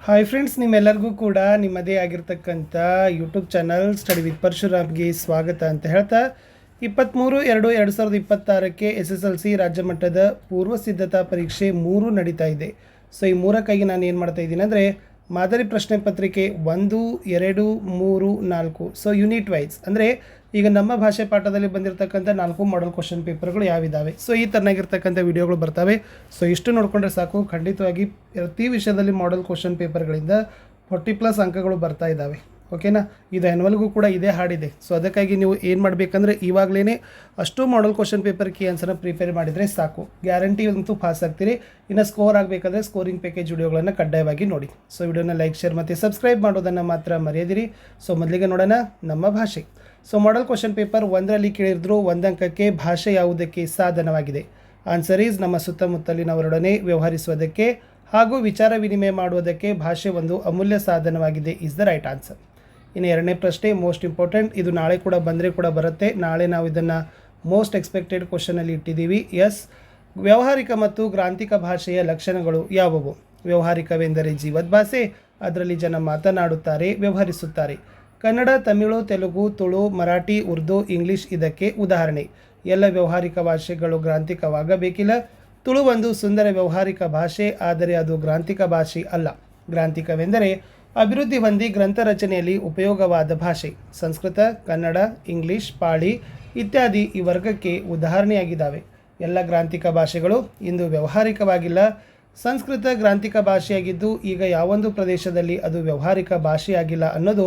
Hi friends, ನಿಮ್ಮೆಲ್ಲರಿಗೂ ಕೂಡ ನಿಮ್ಮದೇ ಆಗಿರ್ತಕ್ಕಂಥ ಯೂಟ್ಯೂಬ್ ಚಾನಲ್ ಸ್ಟಡಿ ವಿತ್ ಪರಶುರಾಮ್ಗೆ ಸ್ವಾಗತ ಅಂತ ಹೇಳ್ತಾ 23/2/2026ಕ್ಕೆ SSLC ರಾಜ್ಯ ಮಟ್ಟದ ಪೂರ್ವ ಸಿದ್ಧತಾ ಪರೀಕ್ಷೆ 3 ನಡೀತಾ ಇದೆ. ಸೊ ಈ 3ಕ್ಕಾಗಿ ನಾನು ಏನು ಮಾಡ್ತಾ ಇದ್ದೀನಿ ಅಂದರೆ ಮಾದರಿ ಪ್ರಶ್ನೆ ಪತ್ರಿಕೆ 1, 2, 3, 4 ಸೊ ಯೂನಿಟ್ ವೈಸ್ ಅಂದರೆ ಈಗ ನಮ್ಮ ಭಾಷೆ ಪಾಠದಲ್ಲಿ ಬಂದಿರತಕ್ಕಂಥ 4 ಮಾಡೆಲ್ ಕ್ವಶನ್ ಪೇಪರ್ಗಳು ಯಾವಿದ್ದಾವೆ. ಸೊ ಈ ಥರನಾಗಿರ್ತಕ್ಕಂಥ ವಿಡಿಯೋಗಳು ಬರ್ತವೆ. ಸೊ ಇಷ್ಟು ನೋಡಿಕೊಂಡ್ರೆ ಸಾಕು. ಖಂಡಿತವಾಗಿ ಪ್ರತಿ ವಿಷಯದಲ್ಲಿ ಮಾಡೆಲ್ ಕ್ವಶನ್ ಪೇಪರ್ಗಳಿಂದ 40+ ಅಂಕಗಳು ಬರ್ತಾ ಇದ್ದಾವೆ. ಓಕೆನಾ. ಇದು ಆ್ಯನ್ವಲ್ಗೂ ಕೂಡ ಇದೇ ಹಾಡಿದೆ. ಸೊ ಅದಕ್ಕಾಗಿ ನೀವು ಏನು ಮಾಡಬೇಕಂದ್ರೆ ಇವಾಗಲೇ ಅಷ್ಟು ಮಾಡೆಲ್ ಕ್ವಶನ್ ಪೇಪರ್ ಕೀ ಆನ್ಸರ್ನ ಪ್ರಿಪೇರ್ ಮಾಡಿದರೆ ಸಾಕು. ಗ್ಯಾರಂಟಿ ಅಂತೂ ಪಾಸ್ ಆಗ್ತೀರಿ. ಇನ್ನು ಸ್ಕೋರ್ ಆಗಬೇಕಾದ್ರೆ ಸ್ಕೋರಿಂಗ್ ಪ್ಯಾಕೇಜ್ ವಿಡಿಯೋಗಳನ್ನು ಕಡ್ಡಾಯವಾಗಿ ನೋಡಿ. ಸೊ ವಿಡಿಯೋನ ಲೈಕ್, ಶೇರ್ ಮತ್ತು ಸಬ್ಸ್ಕ್ರೈಬ್ ಮಾಡೋದನ್ನು ಮಾತ್ರ ಮರೆಯದಿರಿ. ಸೊ ಮೊದಲಿಗೆ ನೋಡೋಣ ನಮ್ಮ ಭಾಷೆ. ಸೊ ಮಾಡೆಲ್ ಕ್ವಶನ್ ಪೇಪರ್ 1ರಲ್ಲಿ ಕೇಳಿದ್ರು 1 ಅಂಕಕ್ಕೆ ಭಾಷೆ ಯಾವುದಕ್ಕೆ ಸಾಧನವಾಗಿದೆ. ಆನ್ಸರ್ ಈಸ್ ನಮ್ಮ ಸುತ್ತಮುತ್ತಲಿನವರೊಡನೆ ವ್ಯವಹರಿಸುವುದಕ್ಕೆ ಹಾಗೂ ವಿಚಾರ ವಿನಿಮಯ ಮಾಡುವುದಕ್ಕೆ ಭಾಷೆ ಒಂದು ಅಮೂಲ್ಯ ಸಾಧನವಾಗಿದೆ ಈಸ್ ದ ರೈಟ್ ಆನ್ಸರ್. ಇನ್ನು ಎರಡನೇ ಪ್ರಶ್ನೆ ಮೋಸ್ಟ್ ಇಂಪಾರ್ಟೆಂಟ್. ಇದು ನಾಳೆ ಕೂಡ ಬಂದರೆ ಕೂಡ ಬರುತ್ತೆ. ನಾಳೆ ನಾವು ಇದನ್ನು ಮೋಸ್ಟ್ ಎಕ್ಸ್ಪೆಕ್ಟೆಡ್ ಕ್ವಶನಲ್ಲಿ ಇಟ್ಟಿದ್ದೀವಿ. ಎಸ್, ವ್ಯಾವಹಾರಿಕ ಮತ್ತು ಗ್ರಾಂಥಿಕ ಭಾಷೆಯ ಲಕ್ಷಣಗಳು ಯಾವುವು? ವ್ಯಾವಹಾರಿಕವೆಂದರೆ ಜೀವದ್ ಭಾಷೆ, ಅದರಲ್ಲಿ ಜನ ಮಾತನಾಡುತ್ತಾರೆ, ವ್ಯವಹರಿಸುತ್ತಾರೆ. ಕನ್ನಡ, ತಮಿಳು, ತೆಲುಗು, ತುಳು, ಮರಾಠಿ, ಉರ್ದು, ಇಂಗ್ಲೀಷ್ ಇದಕ್ಕೆ ಉದಾಹರಣೆ. ಎಲ್ಲ ವ್ಯಾವಹಾರಿಕ ಭಾಷೆಗಳು ಗ್ರಾಂಥಿಕವಾಗಬೇಕಿಲ್ಲ. ತುಳು ಒಂದು ಸುಂದರ ವ್ಯಾವಹಾರಿಕ ಭಾಷೆ, ಆದರೆ ಅದು ಗ್ರಾಂಥಿಕ ಭಾಷೆ ಅಲ್ಲ. ಗ್ರಾಂಥಿಕವೆಂದರೆ ಅಭಿವೃದ್ಧಿ ಹೊಂದಿ ಗ್ರಂಥ ರಚನೆಯಲ್ಲಿ ಉಪಯೋಗವಾದ ಭಾಷೆ. ಸಂಸ್ಕೃತ, ಕನ್ನಡ, ಇಂಗ್ಲೀಷ್, ಪಾಳಿ ಇತ್ಯಾದಿ ಈ ವರ್ಗಕ್ಕೆ ಉದಾಹರಣೆಯಾಗಿದ್ದಾವೆ. ಎಲ್ಲ ಗ್ರಾಂಥಿಕ ಭಾಷೆಗಳು ಇಂದು ವ್ಯಾವಹಾರಿಕವಾಗಿಲ್ಲ. ಸಂಸ್ಕೃತ ಗ್ರಾಂಥಿಕ ಭಾಷೆಯಾಗಿದ್ದು ಈಗ ಯಾವೊಂದು ಪ್ರದೇಶದಲ್ಲಿ ಅದು ವ್ಯಾವಹಾರಿಕ ಭಾಷೆಯಾಗಿಲ್ಲ ಅನ್ನೋದು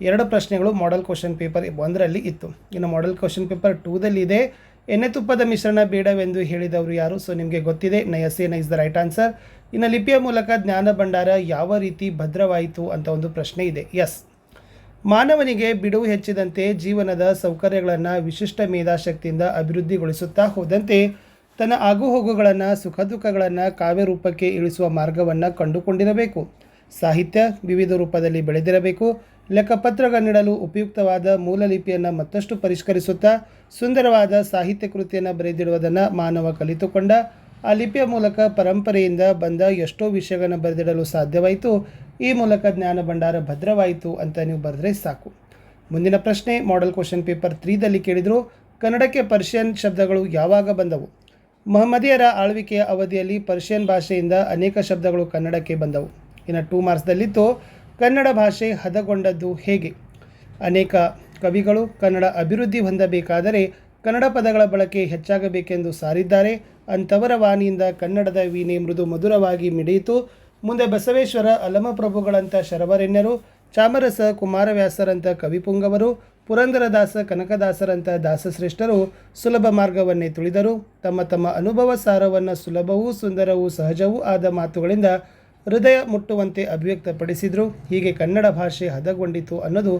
2 ಪ್ರಶ್ನೆಗಳು ಮಾಡೆಲ್ ಕ್ವಶನ್ ಪೇಪರ್ 1ರಲ್ಲಿ ಇತ್ತು. ಇನ್ನು ಮಾಡೆಲ್ ಕ್ವಶನ್ ಪೇಪರ್ 2ದಲ್ಲಿ ಇದೆ ಎಣ್ಣೆ ತುಪ್ಪದ ಮಿಶ್ರಣ ಬೇಡವೆಂದು ಹೇಳಿದವರು ಯಾರು? ಸೊ ನಿಮಗೆ ಗೊತ್ತಿದೆ, Nayasena is the right answer. ಇನ್ನು ಲಿಪಿಯ ಮೂಲಕ ಜ್ಞಾನ ಭಂಡಾರ ಯಾವ ರೀತಿ ಭದ್ರವಾಯಿತು ಅಂತ ಒಂದು ಪ್ರಶ್ನೆ ಇದೆ. ಎಸ್, ಮಾನವನಿಗೆ ಬಿಡುವು ಹೆಚ್ಚಿದಂತೆ ಜೀವನದ ಸೌಕರ್ಯಗಳನ್ನು ವಿಶಿಷ್ಟ ಮೇಧಾಶಕ್ತಿಯಿಂದ ಅಭಿವೃದ್ಧಿಗೊಳಿಸುತ್ತಾ ಹೋದಂತೆ ತನ್ನ ಆಗುಹೋಗುಗಳನ್ನು ಸುಖ ದುಃಖಗಳನ್ನು ಕಾವ್ಯ ರೂಪಕ್ಕೆ ಇಳಿಸುವ ಮಾರ್ಗವನ್ನು ಕಂಡುಕೊಂಡಿರಬೇಕು. ಸಾಹಿತ್ಯ ವಿವಿಧ ರೂಪದಲ್ಲಿ ಬೆಳೆದಿರಬೇಕು. ಲೆಕ್ಕಪತ್ರಗಳನ್ನಿಡಲು ಉಪಯುಕ್ತವಾದ ಮೂಲ ಲಿಪಿಯನ್ನು ಮತ್ತಷ್ಟು ಪರಿಷ್ಕರಿಸುತ್ತಾ ಸುಂದರವಾದ ಸಾಹಿತ್ಯ ಕೃತಿಯನ್ನು ಬರೆದಿಡುವುದನ್ನು ಮಾನವ ಕಲಿತುಕೊಂಡ. ಆ ಲಿಪಿಯ ಮೂಲಕ ಪರಂಪರೆಯಿಂದ ಬಂದ ಎಷ್ಟೋ ವಿಷಯಗಳನ್ನು ಬರೆದಿಡಲು ಸಾಧ್ಯವಾಯಿತು. ಈ ಮೂಲಕ ಜ್ಞಾನ ಭಂಡಾರ ಭದ್ರವಾಯಿತು ಅಂತ ನೀವು ಬರೆದ್ರೆ ಸಾಕು. ಮುಂದಿನ ಪ್ರಶ್ನೆ ಮಾಡೆಲ್ ಕ್ವಶನ್ ಪೇಪರ್ 3ದಲ್ಲಿ ಕೇಳಿದರು ಕನ್ನಡಕ್ಕೆ ಪರ್ಷಿಯನ್ ಶಬ್ದಗಳು ಯಾವಾಗ ಬಂದವು? ಮಹಮ್ಮದಿಯರ ಆಳ್ವಿಕೆಯ ಅವಧಿಯಲ್ಲಿ ಪರ್ಷಿಯನ್ ಭಾಷೆಯಿಂದ ಅನೇಕ ಶಬ್ದಗಳು ಕನ್ನಡಕ್ಕೆ ಬಂದವು. ಇನ್ನು 2 ಮಾರ್ಕ್ಸ್ದಲ್ಲಿತ್ತು ಕನ್ನಡ ಭಾಷೆ ಹದಗೊಂಡದ್ದು ಹೇಗೆ? ಅನೇಕ ಕವಿಗಳು ಕನ್ನಡ ಅಭಿವೃದ್ಧಿ ಹೊಂದಬೇಕಾದರೆ ಕನ್ನಡ ಪದಗಳ ಬಳಕೆ ಹೆಚ್ಚಾಗಬೇಕೆಂದು ಸಾರಿದ್ದಾರೆ. ಅಂಥವರ ವಾಣಿಯಿಂದ ಕನ್ನಡದ ವೀಣೆ ಮೃದು ಮಧುರವಾಗಿ ಮಿಡಿಯಿತು. ಮುಂದೆ ಬಸವೇಶ್ವರ, ಅಲಮಪ್ರಭುಗಳಂಥ ಶರವರೆಣ್ಯರು, ಚಾಮರಸ, ಕುಮಾರವ್ಯಾಸರಂಥ ಕವಿಪುಂಗವರು, ಪುರಂದರದಾಸ, ಕನಕದಾಸರಂಥ ದಾಸಶ್ರೇಷ್ಠರು ಸುಲಭ ಮಾರ್ಗವನ್ನೇ ತುಳಿದರು. ತಮ್ಮ ತಮ್ಮ ಅನುಭವ ಸಾರವನ್ನು ಸುಲಭವೂ ಸುಂದರವೂ ಸಹಜವೂ ಆದ ಮಾತುಗಳಿಂದ ಹೃದಯ ಮುಟ್ಟುವಂತೆ ಅಭಿವ್ಯಕ್ತಪಡಿಸಿದರು. ಹೀಗೆ ಕನ್ನಡ ಭಾಷೆ ಹದಗೊಂಡಿತು ಅನ್ನೋದು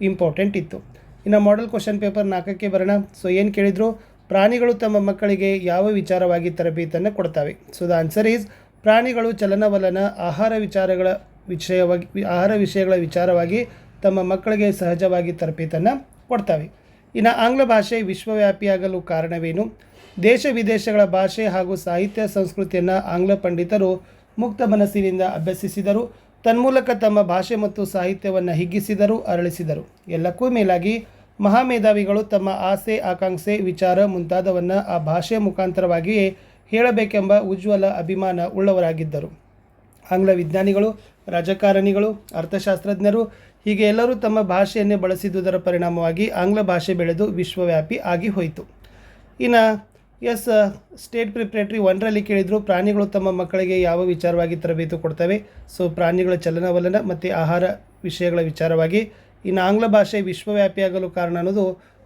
ಇಂಪಾರ್ಟೆಂಟ್ ಇತ್ತು. ಇನ್ನು ಮಾಡೆಲ್ ಕ್ವಶನ್ ಪೇಪರ್ 4ಕ್ಕೆ ಬರೋಣ. ಸೊ ಏನು ಕೇಳಿದರು? ಪ್ರಾಣಿಗಳು ತಮ್ಮ ಮಕ್ಕಳಿಗೆ ಯಾವ ವಿಚಾರವಾಗಿ ತರಬೇತಿಯನ್ನು ಕೊಡ್ತವೆ? ಸೊ ದ ಆನ್ಸರ್ ಈಸ್ ಪ್ರಾಣಿಗಳು ಚಲನವಲನ ಆಹಾರ ವಿಷಯಗಳ ವಿಚಾರವಾಗಿ ತಮ್ಮ ಮಕ್ಕಳಿಗೆ ಸಹಜವಾಗಿ ತರಬೇತಿಯನ್ನು ಕೊಡ್ತವೆ. ಇನ್ನು ಆಂಗ್ಲ ಭಾಷೆ ವಿಶ್ವವ್ಯಾಪಿಯಾಗಲು ಕಾರಣವೇನು? ದೇಶ ವಿದೇಶಗಳ ಭಾಷೆ ಹಾಗೂ ಸಾಹಿತ್ಯ ಸಂಸ್ಕೃತಿಯನ್ನು ಆಂಗ್ಲ ಪಂಡಿತರು ಮುಕ್ತ ಮನಸ್ಸಿನಿಂದ ಅಭ್ಯಸಿಸಿದರು. ತನ್ಮೂಲಕ ತಮ್ಮ ಭಾಷೆ ಮತ್ತು ಸಾಹಿತ್ಯವನ್ನು ಹಿಗ್ಗಿಸಿದರು, ಅರಳಿಸಿದರು. ಎಲ್ಲಕ್ಕೂ ಮೇಲಾಗಿ ಮಹಾಮೇಧಾವಿಗಳು ತಮ್ಮ ಆಸೆ, ಆಕಾಂಕ್ಷೆ, ವಿಚಾರ ಮುಂತಾದವನ್ನು ಆ ಭಾಷೆಯ ಮುಖಾಂತರವಾಗಿಯೇ ಹೇಳಬೇಕೆಂಬ ಉಜ್ವಲ ಅಭಿಮಾನ ಉಳ್ಳವರಾಗಿದ್ದರು. ಆಂಗ್ಲ ವಿಜ್ಞಾನಿಗಳು, ರಾಜಕಾರಣಿಗಳು, ಅರ್ಥಶಾಸ್ತ್ರಜ್ಞರು ಹೀಗೆ ಎಲ್ಲರೂ ತಮ್ಮ ಭಾಷೆಯನ್ನೇ ಬಳಸಿದುದರ ಪರಿಣಾಮವಾಗಿ ಆಂಗ್ಲ ಭಾಷೆ ಬೆಳೆದು ವಿಶ್ವವ್ಯಾಪಿ ಆಗಿ ಹೋಯಿತು. ಇನ್ನು ಎಸ್, ಸ್ಟೇಟ್ ಪ್ರಿಪ್ರೇಟರಿ 1ರಲ್ಲಿ ಕೇಳಿದರು ಪ್ರಾಣಿಗಳು ತಮ್ಮ ಮಕ್ಕಳಿಗೆ ಯಾವ ವಿಚಾರವಾಗಿ ತರಬೇತಿ ಕೊಡ್ತವೆ? ಸೊ ಪ್ರಾಣಿಗಳ ಚಲನವಲನ ಮತ್ತು ಆಹಾರ ವಿಷಯಗಳ ವಿಚಾರವಾಗಿ. ಇನ್ನು ಆಂಗ್ಲ ಭಾಷೆ ವಿಶ್ವವ್ಯಾಪಿಯಾಗಲು ಕಾರಣ ಅನ್ನೋದು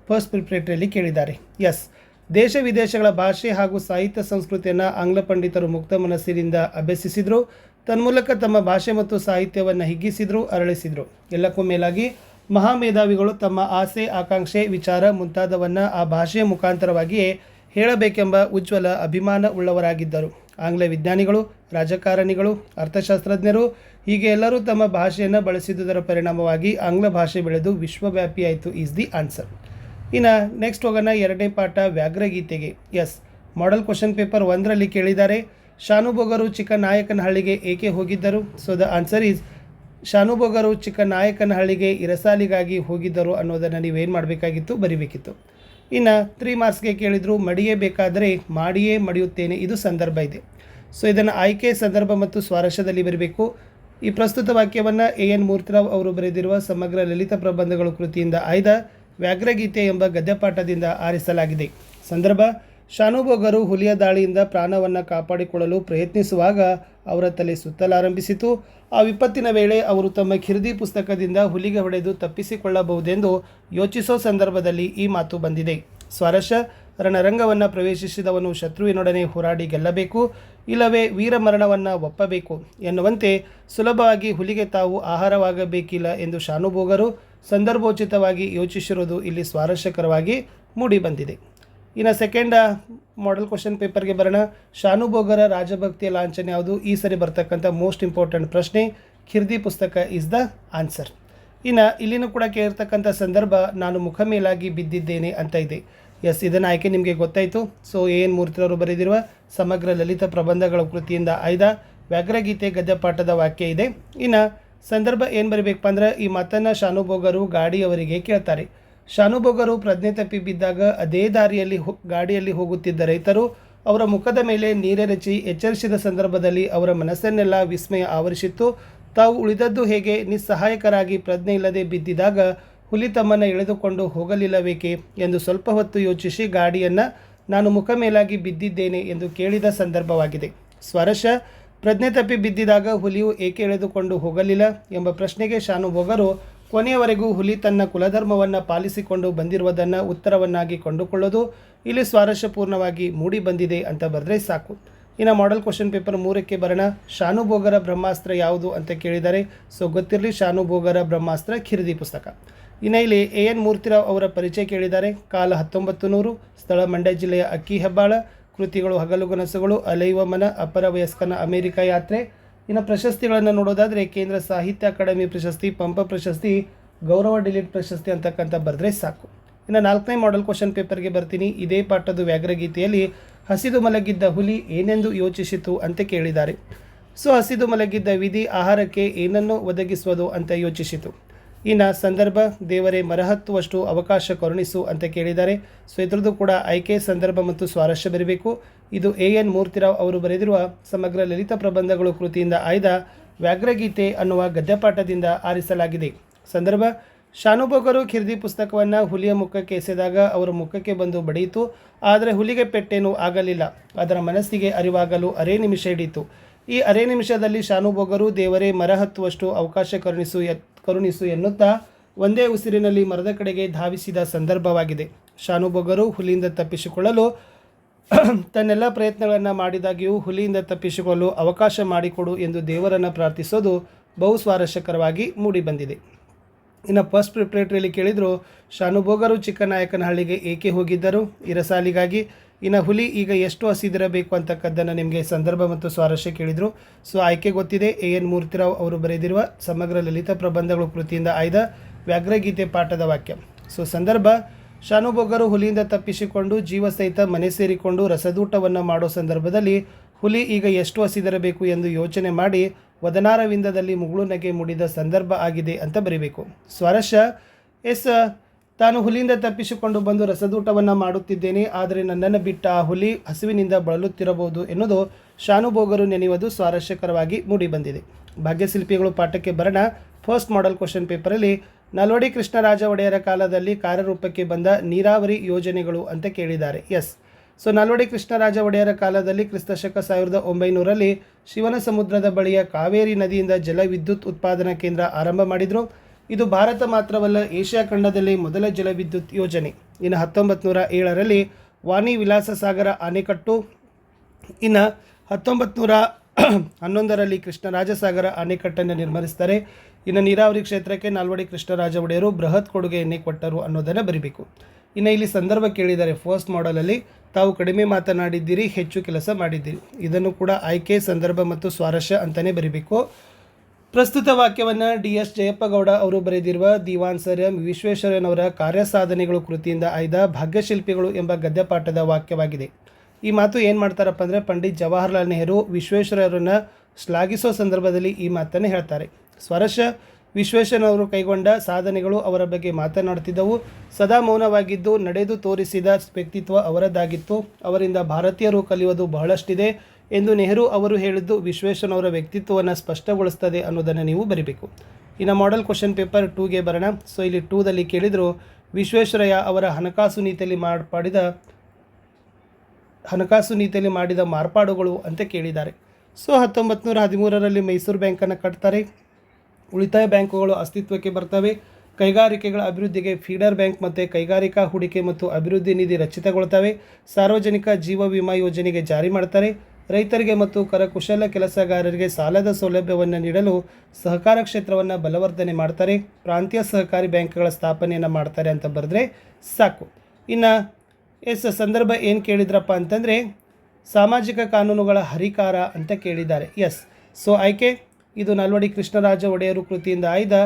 ಫಸ್ಟ್ ಪ್ರಿಪ್ರೇಟರಿಯಲ್ಲಿ ಕೇಳಿದ್ದಾರೆ. ಎಸ್, ದೇಶ ವಿದೇಶಗಳ ಭಾಷೆ ಹಾಗೂ ಸಾಹಿತ್ಯ ಸಂಸ್ಕೃತಿಯನ್ನು ಆಂಗ್ಲ ಪಂಡಿತರು ಮುಕ್ತ ಮನಸ್ಸಿನಿಂದ ಅಭ್ಯಸಿಸಿದರು. ತನ್ಮೂಲಕ ತಮ್ಮ ಭಾಷೆ ಮತ್ತು ಸಾಹಿತ್ಯವನ್ನು ಹಿಗ್ಗಿಸಿದರು, ಅರಳಿಸಿದರು. ಎಲ್ಲಕ್ಕೂ ಮೇಲಾಗಿ ಮಹಾಮೇಧಾವಿಗಳು ತಮ್ಮ ಆಸೆ, ಆಕಾಂಕ್ಷೆ, ವಿಚಾರ ಮುಂತಾದವನ್ನು ಆ ಭಾಷೆಯ ಮುಖಾಂತರವಾಗಿಯೇ ಹೇಳಬೇಕೆಂಬ ಉಜ್ವಲ ಅಭಿಮಾನ ಉಳ್ಳವರಾಗಿದ್ದರು. ಆಂಗ್ಲ ವಿಜ್ಞಾನಿಗಳು, ರಾಜಕಾರಣಿಗಳು, ಅರ್ಥಶಾಸ್ತ್ರಜ್ಞರು ಹೀಗೆ ಎಲ್ಲರೂ ತಮ್ಮ ಭಾಷೆಯನ್ನು ಬಳಸಿದುದರ ಪರಿಣಾಮವಾಗಿ ಆಂಗ್ಲ ಭಾಷೆ ಬೆಳೆದು ವಿಶ್ವವ್ಯಾಪಿಯಾಯಿತು ಈಸ್ ದಿ ಆನ್ಸರ್. ಇನ್ನು ನೆಕ್ಸ್ಟ್ ಹೋಗೋಣ 2ನೇ ಪಾಠ ವ್ಯಾಘ್ರಗೀತೆಗೆ. ಎಸ್, ಮಾಡೆಲ್ ಕ್ವಶನ್ ಪೇಪರ್ 1ರಲ್ಲಿ ಕೇಳಿದ್ದಾರೆ ಶಾನುಭೋಗರು ಚಿಕ್ಕನಾಯಕನಹಳ್ಳಿಗೆ ಏಕೆ ಹೋಗಿದ್ದರು? ಸೊ ದ ಆನ್ಸರ್ ಈಸ್ ಶಾನುಭೋಗರು ಚಿಕ್ಕನಾಯಕನಹಳ್ಳಿಗೆ ಇರಸಾಲಿಗಾಗಿ ಹೋಗಿದ್ದರು ಅನ್ನೋದನ್ನು ನೀವೇನು ಮಾಡಬೇಕಾಗಿತ್ತು, ಬರಿಬೇಕಿತ್ತು. ಇನ್ನು 3 ಮಾರ್ಕ್ಸ್ಗೆ ಕೇಳಿದರು ಮಡಿಯೇ ಬೇಕಾದರೆ ಮಾಡಿಯೇ ಮಡಿಯುತ್ತೇನೆ, ಇದು ಸಂದರ್ಭ ಇದೆ. ಸೊ ಇದನ್ನು ಆಯ್ಕೆ, ಸಂದರ್ಭ ಮತ್ತು ಸ್ವಾರಸ್ಯದಲ್ಲಿ ಬರಬೇಕು. ಈ ಪ್ರಸ್ತುತ ವಾಕ್ಯವನ್ನು AN ಮೂರ್ತಿರಾವ್ ಅವರು ಬರೆದಿರುವ ಸಮಗ್ರ ಲಲಿತ ಪ್ರಬಂಧಗಳು ಕೃತಿಯಿಂದ ಆಯ್ದ ವ್ಯಾಘ್ರಗೀತೆ ಎಂಬ ಗದ್ಯಪಾಠದಿಂದ ಆರಿಸಲಾಗಿದೆ. ಸಂದರ್ಭ: ಶಾನುಭೋಗರು ಹುಲಿಯ ದಾಳಿಯಿಂದ ಪ್ರಾಣವನ್ನು ಕಾಪಾಡಿಕೊಳ್ಳಲು ಪ್ರಯತ್ನಿಸುವಾಗ ಅವರ ತಲೆ ಸುತ್ತಲಾರಂಭಿಸಿತು. ಆ ವಿಪತ್ತಿನ ವೇಳೆ ಅವರು ತಮ್ಮ ಖಿರ್ದಿ ಪುಸ್ತಕದಿಂದ ಹುಲಿಗೆ ಹೊಡೆದು ತಪ್ಪಿಸಿಕೊಳ್ಳಬಹುದೆಂದು ಯೋಚಿಸೋ ಸಂದರ್ಭದಲ್ಲಿ ಈ ಮಾತು ಬಂದಿದೆ. ಸ್ವಾರಸ್ಯ: ರಣರಂಗವನ್ನು ಪ್ರವೇಶಿಸಿದವನು ಶತ್ರುವಿನೊಡನೆ ಹೋರಾಡಿ ಗೆಲ್ಲಬೇಕು, ಇಲ್ಲವೇ ವೀರಮರಣವನ್ನು ಒಪ್ಪಬೇಕು ಎನ್ನುವಂತೆ ಸುಲಭವಾಗಿ ಹುಲಿಗೆ ತಾವು ಆಹಾರವಾಗಬೇಕಿಲ್ಲ ಎಂದು ಶಾನುಭೋಗರು ಸಂದರ್ಭೋಚಿತವಾಗಿ ಯೋಚಿಸಿರುವುದು ಇಲ್ಲಿ ಸ್ವಾರಸ್ಯಕರವಾಗಿ ಮೂಡಿಬಂದಿದೆ. ಇನ್ನು ಸೆಕೆಂಡ್ ಮಾಡೆಲ್ ಕ್ವಶನ್ ಪೇಪರ್ಗೆ ಬರೋಣ. ಶಾನುಭೋಗರ ರಾಜಭಕ್ತಿಯ ಲಾಂಛನ ಯಾವುದು? ಈ ಸರಿ ಬರ್ತಕ್ಕಂಥ ಮೋಸ್ಟ್ ಇಂಪಾರ್ಟೆಂಟ್ ಪ್ರಶ್ನೆ. ಖಿರ್ದಿ ಪುಸ್ತಕ ಇಸ್ ದ ಆನ್ಸರ್. ಇನ್ನು ಇಲ್ಲಿನೂ ಕೂಡ ಕೇಳಿರ್ತಕ್ಕಂಥ ಸಂದರ್ಭ ನಾನು ಮುಖ ಮೇಲಾಗಿ ಬಿದ್ದಿದ್ದೇನೆ ಅಂತ ಇದೆ. ಎಸ್, ಇದನ್ನು ಆಯ್ಕೆ ನಿಮಗೆ ಗೊತ್ತಾಯಿತು. ಸೊ AN ಮೂರ್ತಿರವರು ಬರೆದಿರುವ ಸಮಗ್ರ ಲಲಿತ ಪ್ರಬಂಧಗಳ ಕೃತಿಯಿಂದ ಆಯ್ದ ವ್ಯಾಘ್ರಗೀತೆ ಗದ್ಯಪಾಠದ ವಾಕ್ಯ ಇದೆ. ಇನ್ನು ಸಂದರ್ಭ ಏನು ಬರೀಬೇಕಪ್ಪ ಅಂದ್ರೆ, ಈ ಮಾತನ್ನು ಶಾನುಭೋಗರು ಗಾಡಿಯವರಿಗೆ ಕೇಳ್ತಾರೆ. ಶಾನುಭೋಗರು ಪ್ರಜ್ಞೆ ತಪ್ಪಿ ಬಿದ್ದಾಗ ಅದೇ ದಾರಿಯಲ್ಲಿ ಗಾಡಿಯಲ್ಲಿ ಹೋಗುತ್ತಿದ್ದ ರೈತರು ಅವರ ಮುಖದ ಮೇಲೆ ನೀರೆರಚಿ ಎಚ್ಚರಿಸಿದ ಸಂದರ್ಭದಲ್ಲಿ ಅವರ ಮನಸ್ಸನ್ನೆಲ್ಲ ವಿಸ್ಮಯ ಆವರಿಸಿತ್ತು. ತಾವು ಉಳಿದದ್ದು ಹೇಗೆ? ನಿಸ್ಸಹಾಯಕರಾಗಿ ಪ್ರಜ್ಞೆ ಇಲ್ಲದೆ ಬಿದ್ದಿದಾಗ ಹುಲಿ ತಮ್ಮನ್ನು ಎಳೆದುಕೊಂಡು ಹೋಗಲಿಲ್ಲಬೇಕೆ ಎಂದು ಸ್ವಲ್ಪ ಹೊತ್ತು ಯೋಚಿಸಿ ಗಾಡಿಯನ್ನು ನಾನು ಮುಖ ಮೇಲಾಗಿ ಬಿದ್ದಿದ್ದೇನೆ ಎಂದು ಕೇಳಿದ ಸಂದರ್ಭವಾಗಿದೆ. ಸ್ವಾರಸ್ಯ: ಪ್ರಜ್ಞೆ ತಪ್ಪಿ ಬಿದ್ದಿದಾಗ ಹುಲಿಯು ಏಕೆ ಎಳೆದುಕೊಂಡು ಹೋಗಲಿಲ್ಲ ಎಂಬ ಪ್ರಶ್ನೆಗೆ ಶಾನುಭೋಗರು ಕೊನೆಯವರೆಗೂ ಹುಲಿ ತನ್ನ ಕುಲಧರ್ಮವನ್ನು ಪಾಲಿಸಿಕೊಂಡು ಬಂದಿರುವುದನ್ನು ಉತ್ತರವನ್ನಾಗಿ ಕೊಂಡುಕೊಳ್ಳೋದು ಇಲ್ಲಿ ಸ್ವಾರಸ್ಯಪೂರ್ಣವಾಗಿ ಮೂಡಿ ಬಂದಿದೆ ಅಂತ ಬರೆದ್ರೆ ಸಾಕು. ಇನ್ನು ಮಾಡೆಲ್ ಕ್ವಶನ್ ಪೇಪರ್ 3ಕ್ಕೆ ಬರೋಣ. ಶಾನುಭೋಗರ ಬ್ರಹ್ಮಾಸ್ತ್ರ ಯಾವುದು ಅಂತ ಕೇಳಿದ್ದಾರೆ. ಸೊ ಗೊತ್ತಿರಲಿ, ಶಾನುಭೋಗರ ಬ್ರಹ್ಮಾಸ್ತ್ರ ಖಿರ್ದಿ ಪುಸ್ತಕ. ಇನ್ನು ಇಲ್ಲಿ AN ಮೂರ್ತಿರಾವ್ ಅವರ ಪರಿಚಯ ಕೇಳಿದ್ದಾರೆ. ಕಾಲ 1900, ಸ್ಥಳ ಮಂಡ್ಯ ಜಿಲ್ಲೆಯ ಅಕ್ಕಿಹೆಬ್ಬಾಳ, ಕೃತಿಗಳು ಹಗಲುಗನಸುಗಳು, ಅಲೆಯುವ ಮನ, ಅಪರ ವಯಸ್ಕನ ಅಮೆರಿಕ ಯಾತ್ರೆ. ಇನ್ನು ಪ್ರಶಸ್ತಿಗಳನ್ನು ನೋಡೋದಾದರೆ ಕೇಂದ್ರ ಸಾಹಿತ್ಯ ಅಕಾಡೆಮಿ ಪ್ರಶಸ್ತಿ, ಪಂಪ ಪ್ರಶಸ್ತಿ, ಗೌರವ ಡಿಲೀಟ್ ಪ್ರಶಸ್ತಿ ಅಂತಕ್ಕಂಥ ಬರೆದ್ರೆ ಸಾಕು. ಇನ್ನು 4ನೇ ಮಾಡೆಲ್ ಕ್ವಶನ್ ಪೇಪರ್ಗೆ ಬರ್ತೀನಿ. ಇದೇ ಪಾಠದ ವ್ಯಾಘ್ರಗೀತೆಯಲ್ಲಿ ಹಸಿದು ಮಲಗಿದ್ದ ಹುಲಿ ಏನೆಂದು ಯೋಚಿಸಿತು ಅಂತ ಕೇಳಿದ್ದಾರೆ. ಸೊ ಹಸಿದು ಮಲಗಿದ್ದ ವಿಧಿ ಆಹಾರಕ್ಕೆ ಏನನ್ನು ಒದಗಿಸುವುದು ಅಂತ ಯೋಚಿಸಿತು. ಇನ್ನು ಸಂದರ್ಭ: ದೇವರೇ ಮರಹತ್ತುವಷ್ಟು ಅವಕಾಶ ಕರುಣಿಸು ಅಂತ ಕೇಳಿದ್ದಾರೆ. ಸೊ ಇದ್ರದ್ದು ಕೂಡ ಆಯ್ಕೆ, ಸಂದರ್ಭ ಮತ್ತು ಸ್ವಾರಸ್ಯ ಬರಬೇಕು. ಇದು AN ಮೂರ್ತಿರಾವ್ ಅವರು ಬರೆದಿರುವ ಸಮಗ್ರ ಲಲಿತ ಪ್ರಬಂಧಗಳು ಕೃತಿಯಿಂದ ಆಯ್ದ ವ್ಯಾಘ್ರಗೀತೆ ಅನ್ನುವ ಗದ್ಯಪಾಠದಿಂದ ಆರಿಸಲಾಗಿದೆ. ಸಂದರ್ಭ: ಶಾನುಭೋಗರು ಖಿರ್ದಿ ಪುಸ್ತಕವನ್ನು ಹುಲಿಯ ಮುಖಕ್ಕೆ ಎಸೆದಾಗ ಅವರ ಮುಖಕ್ಕೆ ಬಂದು ಬಡಿಯಿತು. ಆದರೆ ಹುಲಿಗೆ ಪೆಟ್ಟೇನೂ ಆಗಲಿಲ್ಲ. ಅದರ ಮನಸ್ಸಿಗೆ ಅರಿವಾಗಲು ಅರೇ ನಿಮಿಷ ಹಿಡಿಯಿತು. ಈ ಅರೇ ನಿಮಿಷದಲ್ಲಿ ಶಾನುಭೋಗರು ದೇವರೇ ಮರ ಹತ್ತುವಷ್ಟು ಅವಕಾಶ ಕರುಣಿಸು ಎನ್ನುತ್ತಾ ಒಂದೇ ಉಸಿರಿನಲ್ಲಿ ಮರದ ಕಡೆಗೆ ಧಾವಿಸಿದ ಸಂದರ್ಭವಾಗಿದೆ. ಶಾನುಭೋಗರು ಹುಲಿಯಿಂದ ತಪ್ಪಿಸಿಕೊಳ್ಳಲು ತನ್ನೆಲ್ಲ ಪ್ರಯತ್ನಗಳನ್ನು ಮಾಡಿದಾಗಿಯೂ ಹುಲಿಯಿಂದ ತಪ್ಪಿಸಿಕೊಳ್ಳಲು ಅವಕಾಶ ಮಾಡಿಕೊಡು ಎಂದು ದೇವರನ್ನು ಪ್ರಾರ್ಥಿಸೋದು ಬಹು ಸ್ವಾರಸ್ಯಕರವಾಗಿ ಮೂಡಿಬಂದಿದೆ. ಇನ್ನು ಫಸ್ಟ್ ಪ್ರಿಪ್ರೇಟರಿಯಲ್ಲಿ ಕೇಳಿದರು ಶಾನುಭೋಗರು ಚಿಕ್ಕನಾಯಕನಹಳ್ಳಿಗೆ ಏಕೆ ಹೋಗಿದ್ದರು? ಇರಸಾಲಿಗಾಗಿ. ಇನ್ನು ಹುಲಿ ಈಗ ಎಷ್ಟು ಹಸಿದಿರಬೇಕು ಅಂತಕ್ಕದ್ದನ್ನು ನಿಮಗೆ ಸಂದರ್ಭ ಮತ್ತು ಸ್ವಾರಸ್ಯ ಕೇಳಿದರು. ಸೊ ಆಯ್ಕೆ ಗೊತ್ತಿದೆ. AN ಮೂರ್ತಿರಾವ್ ಅವರು ಬರೆದಿರುವ ಸಮಗ್ರ ಲಲಿತ ಪ್ರಬಂಧಗಳು ಕೃತಿಯಿಂದ ಆಯ್ದ ವ್ಯಾಘ್ರಗೀತೆ ಪಾಠದ ವಾಕ್ಯ. ಸೊ ಸಂದರ್ಭ: ಶಾನುಭೋಗರು ಹುಲಿಯಿಂದ ತಪ್ಪಿಸಿಕೊಂಡು ಜೀವ ಸಹಿತ ಮನೆ ಸೇರಿಕೊಂಡು ರಸದೂಟವನ್ನು ಮಾಡೋ ಸಂದರ್ಭದಲ್ಲಿ ಹುಲಿ ಈಗ ಎಷ್ಟು ಹಸಿದಿರಬೇಕು ಎಂದು ಯೋಚನೆ ಮಾಡಿ ವದನಾರವಿಂದದಲ್ಲಿ ಮುಗುಳು ನಗೆ ಮುಡಿದ ಸಂದರ್ಭ ಆಗಿದೆ ಅಂತ ಬರೀಬೇಕು. ಸ್ವಾರಸ್ಯ: ತಾನು ಹುಲಿಯಿಂದ ತಪ್ಪಿಸಿಕೊಂಡು ಬಂದು ರಸದೂಟವನ್ನು ಮಾಡುತ್ತಿದ್ದೇನೆ, ಆದರೆ ನನ್ನನ್ನು ಬಿಟ್ಟ ಆ ಹುಲಿ ಹಸಿವಿನಿಂದ ಬಳಲುತ್ತಿರಬಹುದು ಎನ್ನುವುದು ಶಾನುಭೋಗರು ನೆನೆಯುವುದು ಸ್ವಾರಸ್ಯಕರವಾಗಿ ಮೂಡಿಬಂದಿದೆ. ಭಾಗ್ಯಶಿಲ್ಪಿಗಳು ಪಾಠಕ್ಕೆ ಬರೋಣ. ಫಸ್ಟ್ ಮಾಡೆಲ್ ಕ್ವಶನ್ ಪೇಪರಲ್ಲಿ ನಾಲ್ವಡಿ ಕೃಷ್ಣರಾಜ ಒಡೆಯರ ಕಾಲದಲ್ಲಿ ಕಾರ್ಯರೂಪಕ್ಕೆ ಬಂದ ನೀರಾವರಿ ಯೋಜನೆಗಳು ಅಂತ ಕೇಳಿದ್ದಾರೆ. ಎಸ್. ಸೊ ನಾಲ್ವಡಿ ಕೃಷ್ಣರಾಜ ಒಡೆಯರ ಕಾಲದಲ್ಲಿ ಕ್ರಿಸ್ತಶಕ 1900ರಲ್ಲಿ ಶಿವನ ಸಮುದ್ರದ ಬಳಿಯ ಕಾವೇರಿ ನದಿಯಿಂದ ಜಲವಿದ್ಯುತ್ ಉತ್ಪಾದನಾ ಕೇಂದ್ರ ಆರಂಭ ಮಾಡಿದರು. ಇದು ಭಾರತ ಮಾತ್ರವಲ್ಲ, ಏಷ್ಯಾ ಖಂಡದಲ್ಲಿ ಮೊದಲ ಜಲವಿದ್ಯುತ್ ಯೋಜನೆ. ಇನ್ನು 1907ರಲ್ಲಿ ವಾಣಿ ವಿಲಾಸ ಸಾಗರ ಅಣೆಕಟ್ಟು. ಇನ್ನು 1911ರಲ್ಲಿ ಕೃಷ್ಣರಾಜ ಸಾಗರ ಅಣೆಕಟ್ಟನ್ನು ನಿರ್ಮಿಸ್ತಾರೆ. ಇನ್ನು ನೀರಾವರಿ ಕ್ಷೇತ್ರಕ್ಕೆ ನಾಲ್ವಡಿ ಕೃಷ್ಣರಾಜ ಒಡೆಯರು ಬೃಹತ್ ಕೊಡುಗೆಯನ್ನೇ ಕೊಟ್ಟರು ಅನ್ನೋದನ್ನು ಬರೀಬೇಕು. ಇನ್ನು ಇಲ್ಲಿ ಸಂದರ್ಭ ಕೇಳಿದ್ದಾರೆ. ಫಸ್ಟ್ ಮಾಡಲಲ್ಲಿ ತಾವು ಕಡಿಮೆ ಮಾತನಾಡಿದ್ದೀರಿ, ಹೆಚ್ಚು ಕೆಲಸ ಮಾಡಿದ್ದೀರಿ. ಇದನ್ನು ಕೂಡ ಆಯ್ಕೆ, ಸಂದರ್ಭ ಮತ್ತು ಸ್ವಾರಸ್ಯ ಅಂತಲೇ ಬರೀಬೇಕು. ಪ್ರಸ್ತುತ ವಾಕ್ಯವನ್ನು DS ಜಯಪ್ಪಗೌಡ ಅವರು ಬರೆದಿರುವ ದಿವಾನ್ ಸರ್ ಎಂ ವಿಶ್ವೇಶ್ವರಯ್ಯನವರ ಕಾರ್ಯಸಾಧನೆಗಳು ಕೃತಿಯಿಂದ ಆಯ್ದ ಭಾಗ್ಯಶಿಲ್ಪಿಗಳು ಎಂಬ ಗದ್ಯಪಾಠದ ವಾಕ್ಯವಾಗಿದೆ. ಈ ಮಾತು ಏನು ಮಾಡ್ತಾರಪ್ಪ ಅಂದರೆ, ಪಂಡಿತ್ ಜವಾಹರ್ಲಾಲ್ ನೆಹರು ವಿಶ್ವೇಶ್ವರಯ್ಯರನ್ನು ಶ್ಲಾಘಿಸೋ ಸಂದರ್ಭದಲ್ಲಿ ಈ ಮಾತನ್ನು ಹೇಳ್ತಾರೆ. ಸ್ವರಶ ವಿಶ್ವೇಶ್ವರಯ್ಯನವರು ಕೈಗೊಂಡ ಸಾಧನೆಗಳು ಅವರ ಬಗ್ಗೆ ಮಾತನಾಡುತ್ತಿದ್ದವು. ಸದಾ ಮೌನವಾಗಿದ್ದು ನಡೆದು ತೋರಿಸಿದ ವ್ಯಕ್ತಿತ್ವ ಅವರದ್ದಾಗಿತ್ತು. ಅವರಿಂದ ಭಾರತೀಯರು ಕಲಿಯುವುದು ಬಹಳಷ್ಟಿದೆ ಎಂದು ನೆಹರು ಅವರು ಹೇಳಿದ್ದು ವಿಶ್ವೇಶ್ವರಯ್ಯನವರ ವ್ಯಕ್ತಿತ್ವವನ್ನು ಸ್ಪಷ್ಟಗೊಳಿಸ್ತದೆ ಅನ್ನೋದನ್ನು ನೀವು ಬರಿಬೇಕು. ಇನ್ನು ಮಾಡೆಲ್ ಕ್ವಶನ್ ಪೇಪರ್ 2ಗೆ ಬರೋಣ. ಸೊ ಇಲ್ಲಿ 2ದಲ್ಲಿ ಕೇಳಿದರು ವಿಶ್ವೇಶ್ವರಯ್ಯ ಅವರ ಹಣಕಾಸು ನೀತಿಯಲ್ಲಿ ಮಾಡಿದ ಮಾರ್ಪಾಡುಗಳು ಅಂತ ಕೇಳಿದ್ದಾರೆ. ಸೊ 1913ರಲ್ಲಿ ಮೈಸೂರು ಬ್ಯಾಂಕನ್ನು ಕಟ್ತಾರೆ. ಉಳಿತಾಯ ಬ್ಯಾಂಕುಗಳು ಅಸ್ತಿತ್ವಕ್ಕೆ ಬರ್ತವೆ. ಕೈಗಾರಿಕೆಗಳ ಅಭಿವೃದ್ಧಿಗೆ ಫೀಡರ್ ಬ್ಯಾಂಕ್ ಮತ್ತು ಕೈಗಾರಿಕಾ ಹೂಡಿಕೆ ಮತ್ತು ಅಭಿವೃದ್ಧಿ ನಿಧಿ ರಚಿತಗೊಳ್ತವೆ. ಸಾರ್ವಜನಿಕ ಜೀವ ವಿಮಾ ಯೋಜನೆಗೆ ಜಾರಿ ಮಾಡ್ತಾರೆ. ರೈತರಿಗೆ ಮತ್ತು ಕರಕುಶಲ ಕೆಲಸಗಾರರಿಗೆ ಸಾಲದ ಸೌಲಭ್ಯವನ್ನು ನೀಡಲು ಸಹಕಾರ ಕ್ಷೇತ್ರವನ್ನು ಬಲವರ್ಧನೆ ಮಾಡ್ತಾರೆ. ಪ್ರಾಂತೀಯ ಸಹಕಾರಿ ಬ್ಯಾಂಕ್ಗಳ ಸ್ಥಾಪನೆಯನ್ನು ಮಾಡ್ತಾರೆ ಅಂತ ಬರೆದ್ರೆ ಸಾಕು. ಇನ್ನು ಸಂದರ್ಭ ಏನು ಕೇಳಿದ್ರಪ್ಪ ಅಂತಂದರೆ ಸಾಮಾಜಿಕ ಕಾನೂನುಗಳ ಹರಿಕಾರ ಅಂತ ಕೇಳಿದ್ದಾರೆ. ಎಸ್. ಸೊ ಆಯ್ಕೆ ಇದು ನಾಲ್ವಡಿ ಕೃಷ್ಣರಾಜ ಒಡೆಯರು ಕೃತಿಯಿಂದ ಆಯ್ದ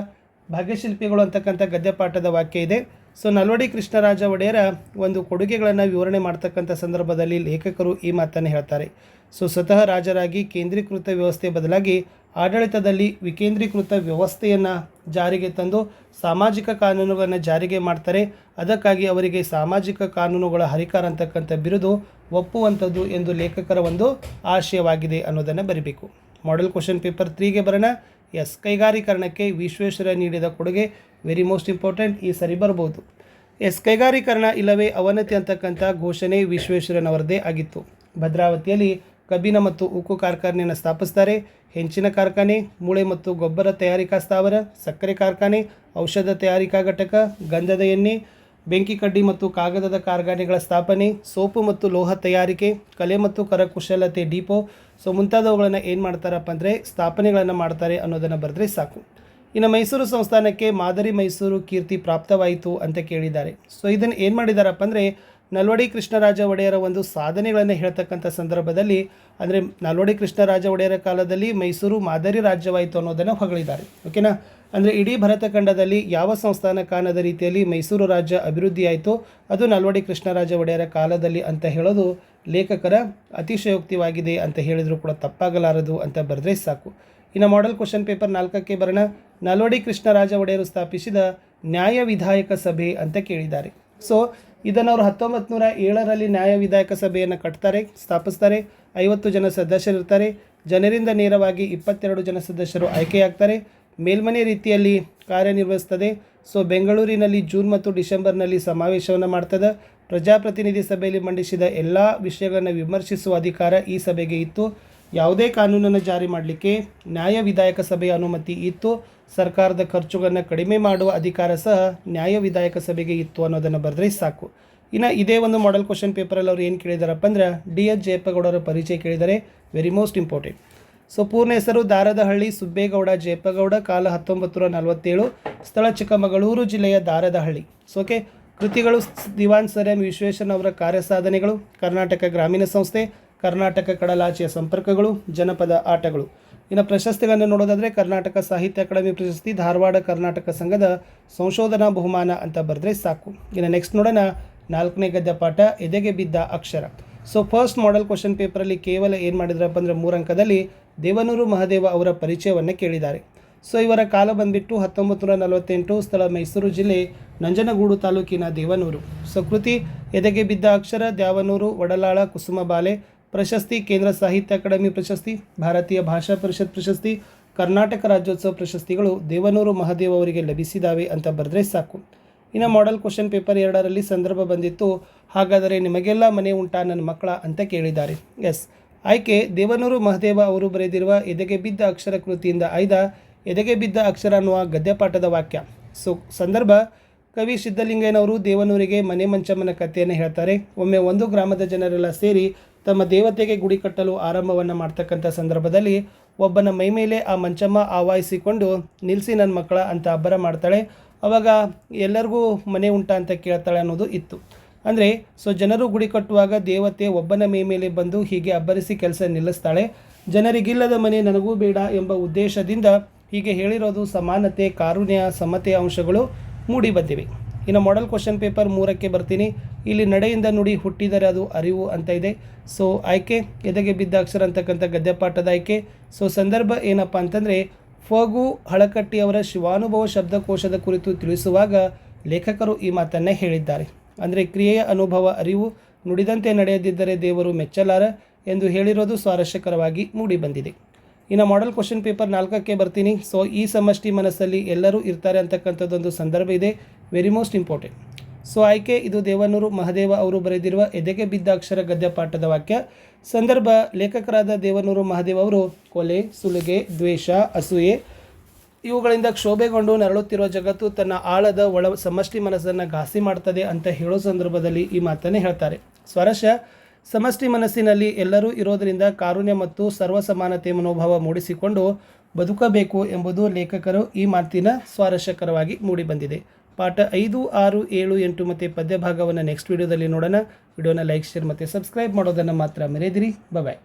ಭಾಗ್ಯಶಿಲ್ಪಿಗಳು ಅಂತಕ್ಕಂಥ ಗದ್ಯಪಾಠದ ವಾಕ್ಯ ಇದೆ. ಸೊ ನಾಲ್ವಡಿ ಕೃಷ್ಣರಾಜ ಒಡೆಯರ ಒಂದು ಕೊಡುಗೆಗಳನ್ನು ವಿವರಣೆ ಮಾಡ್ತಕ್ಕಂಥ ಸಂದರ್ಭದಲ್ಲಿ ಲೇಖಕರು ಈ ಮಾತನ್ನು ಹೇಳ್ತಾರೆ. ಸೊ ಸ್ವತಃ ರಾಜರಾಗಿ ಕೇಂದ್ರೀಕೃತ ವ್ಯವಸ್ಥೆ ಬದಲಾಗಿ ಆಡಳಿತದಲ್ಲಿ ವಿಕೇಂದ್ರೀಕೃತ ವ್ಯವಸ್ಥೆಯನ್ನು ಜಾರಿಗೆ ತಂದು ಸಾಮಾಜಿಕ ಕಾನೂನುಗಳನ್ನು ಜಾರಿಗೆ ಮಾಡ್ತಾರೆ. ಅದಕ್ಕಾಗಿ ಅವರಿಗೆ ಸಾಮಾಜಿಕ ಕಾನೂನುಗಳ ಹರಿಕಾರ ಅಂತಕ್ಕಂಥ ಬಿರುದು ಒಪ್ಪುವಂಥದ್ದು ಎಂದು ಲೇಖಕರ ಒಂದು ಆಶಯವಾಗಿದೆ ಅನ್ನೋದನ್ನು ಬರೀಬೇಕು. ಮಾಡೆಲ್ ಕ್ವಶನ್ ಪೇಪರ್ 3ಗೆ ಬರೋಣ. ಎಸ್. ಕೈಗಾರೀಕರಣಕ್ಕೆ ವಿಶ್ವೇಶ್ವರಯ್ಯ ನೀಡಿದ ಕೊಡುಗೆ ವೆರಿ ಮೋಸ್ಟ್ ಇಂಪಾರ್ಟೆಂಟ್. ಈ ಸರಿ ಬರ್ಬೋದು. ಎಸ್. ಕೈಗಾರೀಕರಣ ಇಲ್ಲವೇ ಅವನತಿ ಅಂತಕ್ಕಂಥ ಘೋಷಣೆ ವಿಶ್ವೇಶ್ವರಯ್ಯನವರದೇ ಆಗಿತ್ತು. ಭದ್ರಾವತಿಯಲ್ಲಿ ಕಬ್ಬಿಣ ಮತ್ತು ಉಕ್ಕು ಕಾರ್ಖಾನೆಯನ್ನು ಸ್ಥಾಪಿಸ್ತಾರೆ. ಹೆಂಚಿನ ಕಾರ್ಖಾನೆ, ಮೂಳೆ ಮತ್ತು ಗೊಬ್ಬರ ತಯಾರಿಕಾ ಸ್ಥಾವರ, ಸಕ್ಕರೆ ಕಾರ್ಖಾನೆ, ಔಷಧ ತಯಾರಿಕಾ ಘಟಕ, ಗಂಧದ ಎಣ್ಣೆ, ಬೆಂಕಿ ಕಡ್ಡಿ ಮತ್ತು ಕಾಗದದ ಕಾರ್ಖಾನೆಗಳ ಸ್ಥಾಪನೆ, ಸೋಪು ಮತ್ತು ಲೋಹ ತಯಾರಿಕೆ, ಕಲೆ ಮತ್ತು ಕರಕುಶಲತೆ ಡಿಪೋ, ಸೊ ಮುಂತಾದವುಗಳನ್ನು ಏನು ಮಾಡ್ತಾರಪ್ಪ ಅಂದರೆ ಸ್ಥಾಪನೆಗಳನ್ನು ಮಾಡ್ತಾರೆ ಅನ್ನೋದನ್ನು ಬರೆದ್ರೆ ಸಾಕು. ಇನ್ನು ಮೈಸೂರು ಸಂಸ್ಥಾನಕ್ಕೆ ಮಾದರಿ ಮೈಸೂರು ಕೀರ್ತಿ ಪ್ರಾಪ್ತವಾಯಿತು ಅಂತ ಕೇಳಿದ್ದಾರೆ. ಸೊ ಇದನ್ನು ಏನು ಮಾಡಿದಾರಪ್ಪ ಅಂದರೆ ನಾಲ್ವಡಿ ಕೃಷ್ಣರಾಜ ಒಡೆಯರ ಒಂದು ಸಾಧನೆಗಳನ್ನು ಹೇಳ್ತಕ್ಕಂಥ ಸಂದರ್ಭದಲ್ಲಿ ಅಂದರೆ ನಾಲ್ವಡಿ ಕೃಷ್ಣರಾಜ ಒಡೆಯರ ಕಾಲದಲ್ಲಿ ಮೈಸೂರು ಮಾದರಿ ರಾಜ್ಯವಾಯಿತು ಅನ್ನೋದನ್ನು ಹೊಗಳಿದ್ದಾರೆ. ಓಕೆನಾ. ಅಂದರೆ ಇಡೀ ಭರತಖಂಡದಲ್ಲಿ ಯಾವ ಸಂಸ್ಥಾನ ಕಾಣದ ರೀತಿಯಲ್ಲಿ ಮೈಸೂರು ರಾಜ್ಯ ಅಭಿವೃದ್ಧಿಯಾಯಿತು ಅದು ನಾಲ್ವಡಿ ಕೃಷ್ಣರಾಜ ಒಡೆಯರ ಕಾಲದಲ್ಲಿ ಅಂತ ಹೇಳೋದು ಲೇಖಕರ ಅತಿಶಯೋಕ್ತಿವಾಗಿದೆ ಅಂತ ಹೇಳಿದರೂ ಕೂಡ ತಪ್ಪಾಗಲಾರದು ಅಂತ ಬರೆದ್ರೆ ಸಾಕು. ಇನ್ನು ಮಾಡೆಲ್ ಕ್ವಶನ್ ಪೇಪರ್ 4ಕ್ಕೆ ಬರೋಣ. ನಾಲ್ವಡಿ ಕೃಷ್ಣರಾಜ ಒಡೆಯರು ಸ್ಥಾಪಿಸಿದ ನ್ಯಾಯ ವಿಧಾಯಕ ಸಭೆ ಅಂತ ಕೇಳಿದ್ದಾರೆ. ಸೊ ಇದನ್ನು ಅವರು 1907ರಲ್ಲಿ ನ್ಯಾಯ ವಿಧಾಯಕ ಸಭೆಯನ್ನು ಸ್ಥಾಪಿಸ್ತಾರೆ. 50 ಜನ ಸದಸ್ಯರಿರ್ತಾರೆ. ಜನರಿಂದ ನೇರವಾಗಿ 22 ಜನ ಸದಸ್ಯರು ಆಯ್ಕೆಯಾಗ್ತಾರೆ. ಮೇಲ್ಮನೆ ರೀತಿಯಲ್ಲಿ ಕಾರ್ಯನಿರ್ವಹಿಸ್ತದೆ. ಸೊ ಬೆಂಗಳೂರಿನಲ್ಲಿ ಜೂನ್ ಮತ್ತು ಡಿಸೆಂಬರ್ನಲ್ಲಿ ಸಮಾವೇಶವನ್ನು ಮಾಡ್ತದೆ. ಪ್ರಜಾಪ್ರತಿನಿಧಿ ಸಭೆಯಲ್ಲಿ ಮಂಡಿಸಿದ ಎಲ್ಲ ವಿಷಯಗಳನ್ನು ವಿಮರ್ಶಿಸುವ ಅಧಿಕಾರ ಈ ಸಭೆಗೆ ಇತ್ತು. ಯಾವುದೇ ಕಾನೂನನ್ನು ಜಾರಿ ಮಾಡಲಿಕ್ಕೆ ನ್ಯಾಯ ವಿಧಾಯಕ ಸಭೆಯ ಅನುಮತಿ ಇತ್ತು. ಸರ್ಕಾರದ ಖರ್ಚುಗಳನ್ನು ಕಡಿಮೆ ಮಾಡುವ ಅಧಿಕಾರ ಸಹ ನ್ಯಾಯ ವಿಧಾಯಕ ಸಭೆಗೆ ಇತ್ತು ಅನ್ನೋದನ್ನು ಬರೆದ್ರೆ ಸಾಕು. ಇನ್ನು ಇದೇ ಒಂದು ಮಾಡೆಲ್ ಕ್ವಶನ್ ಪೇಪರಲ್ಲಿ ಅವರು ಏನು ಕೇಳಿದಾರಪ್ಪ ಅಂದ್ರೆ DS ಜಯಪ್ಪಗೌಡರ ಪರಿಚಯ ಕೇಳಿದ್ದಾರೆ. Very most important. ಸೊ ಪೂರ್ಣ ಹೆಸರು ದಾರದಹಳ್ಳಿ ಸುಬ್ಬೇಗೌಡ ಜಯಪ್ಪಗೌಡ, ಕಾಲ 1947, ಸ್ಥಳ ಚಿಕ್ಕಮಗಳೂರು ಜಿಲ್ಲೆಯ ದಾರದಹಳ್ಳಿ. So okay. ಕೃತಿಗಳು ದಿವಾನ್ ಸರ್ ಎಂ ವಿಶ್ವೇಶ್ವರಯ್ಯನವರ ಕಾರ್ಯ ಸಾಧನೆಗಳು, ಕರ್ನಾಟಕ ಗ್ರಾಮೀಣ ಸಂಸ್ಥೆ, ಕರ್ನಾಟಕ ಕಡಲಾಚೆಯ ಸಂಪರ್ಕಗಳು, ಜನಪದ ಆಟಗಳು. ಇನ್ನು ಪ್ರಶಸ್ತಿಗಳನ್ನು ನೋಡೋದಾದರೆ ಕರ್ನಾಟಕ ಸಾಹಿತ್ಯ ಅಕಾಡೆಮಿ ಪ್ರಶಸ್ತಿ, ಧಾರವಾಡ ಕರ್ನಾಟಕ ಸಂಘದ ಸಂಶೋಧನಾ ಬಹುಮಾನ ಅಂತ ಬರೆದ್ರೆ ಸಾಕು. ಇನ್ನು ನೆಕ್ಸ್ಟ್ ನೋಡೋಣ 4ನೇ ಗದ್ಯಪಾಠ ಎದೆಗೆ ಬಿದ್ದ ಅಕ್ಷರ. ಸೊ ಫಸ್ಟ್ ಮಾಡೆಲ್ ಕ್ವಶನ್ ಪೇಪರಲ್ಲಿ ಕೇವಲ ಏನು ಮಾಡಿದ್ರಪ್ಪ ಅಂದರೆ 3 ಅಂಕದಲ್ಲಿ ದೇವನೂರು ಮಹದೇವ ಅವರ ಪರಿಚಯವನ್ನು ಕೇಳಿದ್ದಾರೆ. ಸೊ ಇವರ ಕಾಲ ಬಂದುಬಿಟ್ಟು 1948, ಸ್ಥಳ ಮೈಸೂರು ಜಿಲ್ಲೆ ನಂಜನಗೂಡು ತಾಲೂಕಿನ ದೇವನೂರು. ಸೊ ಕೃತಿ ಎದೆಗೆ ಬಿದ್ದ ಅಕ್ಷರ, ದ್ಯಾವನೂರು, ಒಡಲಾಳ, ಕುಸುಮಬಾಲೆ. ಪ್ರಶಸ್ತಿ ಕೇಂದ್ರ ಸಾಹಿತ್ಯ ಅಕಾಡೆಮಿ ಪ್ರಶಸ್ತಿ, ಭಾರತೀಯ ಭಾಷಾ ಪರಿಷತ್ ಪ್ರಶಸ್ತಿ, ಕರ್ನಾಟಕ ರಾಜ್ಯೋತ್ಸವ ಪ್ರಶಸ್ತಿಗಳು ದೇವನೂರು ಮಹದೇವ್ ಅವರಿಗೆ ಲಭಿಸಿದ್ದಾವೆ ಅಂತ ಬರೆದ್ರೆ ಸಾಕು. ಇನ್ನು ಮಾಡೆಲ್ ಕ್ವಶನ್ ಪೇಪರ್ 2ರಲ್ಲಿ ಸಂದರ್ಭ ಬಂದಿತ್ತು, ಹಾಗಾದರೆ ನಿಮಗೆಲ್ಲ ಮನೆ ಉಂಟಾ ನನ್ನ ಮಕ್ಕಳ ಅಂತ ಕೇಳಿದ್ದಾರೆ. ಎಸ್. ಆಯ್ಕೆ ದೇವನೂರು ಮಹದೇವ ಅವರು ಬರೆದಿರುವ ಎದೆಗೆ ಬಿದ್ದ ಅಕ್ಷರ ಕೃತಿಯಿಂದ ಆಯ್ದ ಎದೆಗೆ ಬಿದ್ದ ಅಕ್ಷರ ಅನ್ನುವ ಗದ್ಯಪಾಠದ ವಾಕ್ಯ. ಸೊ ಸಂದರ್ಭ ಕವಿ ಸಿದ್ಧಲಿಂಗಯ್ಯನವರು ದೇವನೂರಿಗೆ ಮನೆ ಮಂಚಮ್ಮನ ಕಥೆಯನ್ನು ಹೇಳ್ತಾರೆ. ಒಮ್ಮೆ ಒಂದು ಗ್ರಾಮದ ಜನರೆಲ್ಲ ಸೇರಿ ತಮ್ಮ ದೇವತೆಗೆ ಗುಡಿ ಕಟ್ಟಲು ಆರಂಭವನ್ನು ಮಾಡ್ತಕ್ಕಂಥ ಸಂದರ್ಭದಲ್ಲಿ ಒಬ್ಬನ ಮೈ ಮೇಲೆ ಆ ಮಂಚಮ್ಮ ಆವಾಹಿಸಿಕೊಂಡು ನಿಲ್ಲಿಸಿ ನನ್ನ ಮಕ್ಕಳ ಅಂತ ಅಬ್ಬರ ಮಾಡ್ತಾಳೆ. ಆವಾಗ ಎಲ್ಲರಿಗೂ ಮನೆ ಉಂಟಾ ಅಂತ ಕೇಳ್ತಾಳೆ ಅನ್ನೋದು ಇತ್ತು. ಅಂದರೆ ಸೊ ಜನರು ಗುಡಿ ಕಟ್ಟುವಾಗ ದೇವತೆ ಒಬ್ಬನ ಮೈ ಮೇಲೆ ಬಂದು ಹೀಗೆ ಅಬ್ಬರಿಸಿ ಕೆಲಸ ನಿಲ್ಲಿಸ್ತಾಳೆ. ಜನರಿಗಿಲ್ಲದ ಮನೆ ನನಗೂ ಬೇಡ ಎಂಬ ಉದ್ದೇಶದಿಂದ ಹೀಗೆ ಹೇಳಿರೋದು ಸಮಾನತೆ, ಕಾರುಣ್ಯ, ಸಮತೆಯ ಅಂಶಗಳು ಮೂಡಿ ಬಂದಿವೆ. ಇನ್ನು ಮಾಡೆಲ್ ಕ್ವಶನ್ ಪೇಪರ್ 3ಕ್ಕೆ ಬರ್ತೀನಿ. ಇಲ್ಲಿ ನಡೆಯಿಂದ ನುಡಿ ಹುಟ್ಟಿದರೆ ಅದು ಅರಿವು ಅಂತ ಇದೆ. ಸೊ ಆಯ್ಕೆ ಎದೆಗೆ ಬಿದ್ದ ಅಕ್ಷರ ಅಂತಕ್ಕಂಥ ಗದ್ಯಪಾಠದ ಆಯ್ಕೆ. ಸೊ ಸಂದರ್ಭ ಏನಪ್ಪ ಅಂತಂದರೆ ಫಗು ಹಳಕಟ್ಟಿಯವರ ಶಿವಾನುಭವ ಶಬ್ದಕೋಶದ ಕುರಿತು ತಿಳಿಸುವಾಗ ಲೇಖಕರು ಈ ಮಾತನ್ನೇ ಹೇಳಿದ್ದಾರೆ. ಅಂದರೆ ಕ್ರಿಯೆಯ ಅನುಭವ ಅರಿವು ನುಡಿದಂತೆ ನಡೆಯದಿದ್ದರೆ ದೇವರು ಮೆಚ್ಚಲಾರ ಎಂದು ಹೇಳಿರೋದು ಸ್ವಾರಸ್ಯಕರವಾಗಿ ಮೂಡಿಬಂದಿದೆ. ಇನ್ನು ಮಾಡೆಲ್ ಕ್ವಶನ್ ಪೇಪರ್ 4ಕ್ಕೆ ಬರ್ತೀನಿ. ಸೊ ಈ ಸಮಷ್ಟಿ ಮನಸ್ಸಲ್ಲಿ ಎಲ್ಲರೂ ಇರ್ತಾರೆ ಅಂತಕ್ಕಂಥದ್ದೊಂದು ಸಂದರ್ಭ ಇದೆ, ವೆರಿ ಮೋಸ್ಟ್ ಇಂಪಾರ್ಟೆಂಟ್. ಸೊ ಆಯ್ಕೆ ಇದು ದೇವನೂರು ಮಹದೇವ ಅವರು ಬರೆದಿರುವ ಎದೆಗೆ ಬಿದ್ದಾಕ್ಷರ ಗದ್ಯ ಪಾಠದ ವಾಕ್ಯ. ಸಂದರ್ಭ ಲೇಖಕರಾದ ದೇವನೂರು ಮಹದೇವ ಅವರು ಕೊಲೆ, ಸುಲಿಗೆ, ದ್ವೇಷ, ಅಸೂಯೆ ಇವುಗಳಿಂದ ಕ್ಷೋಭೆಗೊಂಡು ನರಳುತ್ತಿರುವ ಜಗತ್ತು ತನ್ನ ಆಳದ ಒಳ ಸಮಷ್ಟಿ ಮನಸ್ಸನ್ನು ಘಾಸಿ ಮಾಡ್ತದೆ ಅಂತ ಹೇಳೋ ಸಂದರ್ಭದಲ್ಲಿ ಈ ಮಾತನ್ನೇ ಹೇಳ್ತಾರೆ. ಸ್ವಾರಸ್ಯ, ಸಮಷ್ಟಿ ಮನಸ್ಸಿನಲ್ಲಿ ಎಲ್ಲರೂ ಇರೋದರಿಂದ ಕಾರುಣ್ಯ ಮತ್ತು ಸರ್ವಸಮಾನತೆ ಮನೋಭಾವ ಮೂಡಿಸಿಕೊಂಡು ಬದುಕಬೇಕು ಎಂಬುದು ಲೇಖಕರು ಈ ಮಾತಿನ ಸ್ವಾರಸ್ಯಕರವಾಗಿ ಮೂಡಿಬಂದಿದೆ. ಪಾಠ 5, 6, 7, 8 ಮತ್ತು ಪದ್ಯ ಭಾಗವನ್ನು ನೆಕ್ಸ್ಟ್ ವಿಡಿಯೋದಲ್ಲಿ ನೋಡೋಣ. ವಿಡಿಯೋನ ಲೈಕ್, ಶೇರ್ ಮತ್ತು ಸಬ್ಸ್ಕ್ರೈಬ್ ಮಾಡೋದನ್ನು ಮಾತ್ರ ಮರೆಯದಿರಿ. ಬಾಯ್.